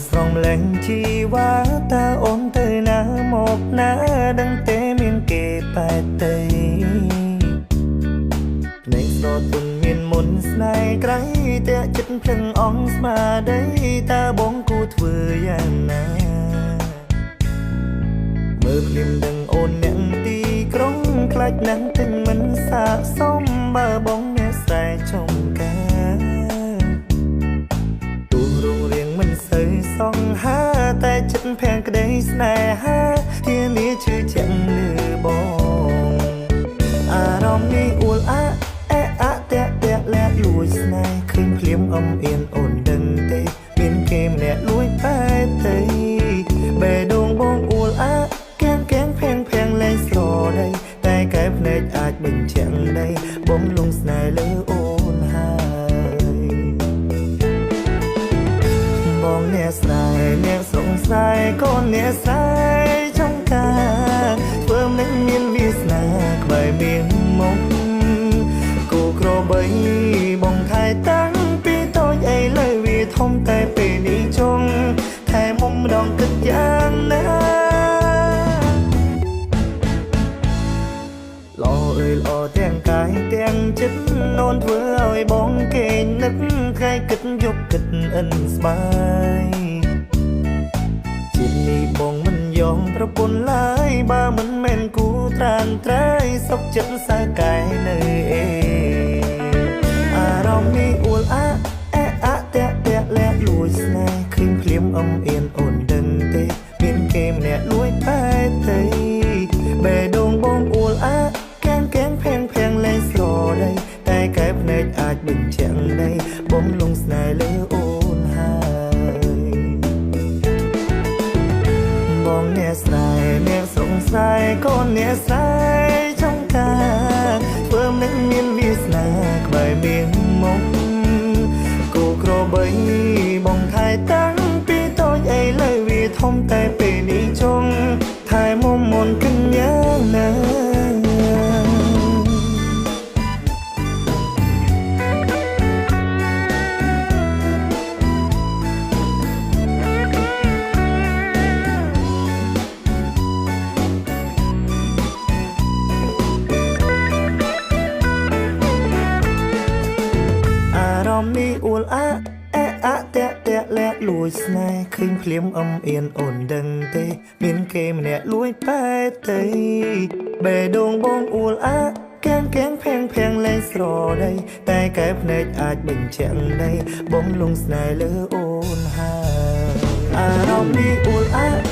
ស្រងលែងជីវ៉ាតើអូនទៅណាមកណាដឹងទេមានគេបែកទៅភ្នែកស្រទន់មានមុនស្នេហ៍ក្រៃតែចិត្តភ្លឹងអងស្មាដីតើបងគួរធ្វើយ៉ាងណាមើលភ្លាមដឹងអូនអ្នកទីក្រុងខ្លាចនឹងទិញមិនសាកសមបើបងអ្នកស្រែចំការទូរងរៀងមិនសូវសងហាតែចិត្តភាំងក្តីស្នេហាធានាជឿជាក់លើបងអារម្មណ៍នេះអួលអាតាក់លាក់លួចស្នេហ៍ឃើញភ្លាមអំអៀនអូនដឹងទេមានគេម្នាក់លួចបែបទៅបេះដូងបងអួលអាភាំងលែងស្រដីតែកែភ្នែកអាចបញ្ជាក់ដីបងលងស្នេហ៍លើអូនហើយបងអ្នកស្រ័យអ្នកសង្ស័យកូនអ្នកស្រ័យចង់ការធ្វើមិនមានវាសនាក្បែរមានមកគូក្របីបងថែតាំងពីតូចអីលើវាធំតែពេលនេះចង់ថែមុំម្ដងគិតយ៉ាងណាល្អទាំងកាយទាំងចិត្តនោនធ្វើឲ្យបងគេនឹកថ្ងៃគិតយកគិតអិនស្បាយជាតិនេះបងមិនយอมប្រពន្ធឡើយបើមិនមែនគូត្រានត្រៃសុខចិត្តសើកែនៅអារម្មណ៍នេះអួលអាតាក់លាក់លួចស្នេហ៍ឃើញភ្លាមអំអៀនអូនដឹងទេមានគេម្នាក់លួចបែកទៅបេះដូងបងអួលអាភាំងលែងស្រដីតែកែភ្នែកអាចបញ្ជាក់ដីបងលងស្នេហ៍លើអូនហើយបងអ្នកស្រ័យអ្នកសង្ស័យកូនអ្នកស្រ័យចង់ការធ្វើមិនមានវាសនាក្បែរមានមកគូក្របីបងថែតាំងពីតូចអីលើវាធំតែពេលនេះចង់ថែមុំមុនគិនយ៉ាងណានេះអួលអាតាក់លាក់លួចស្នេហ៍ឃើញភ្លាមអំអៀនអូនដឹងទេមានគេម្នាក់លួចបែកទៅបេះដូងបងអួលអាភាំងលែងស្រដីតែកែភ្នែកអាចបញ្ជាក់ដីបងលងស្នេហ៍លើអូនហើយអារម្មណ៍នេះអួលអា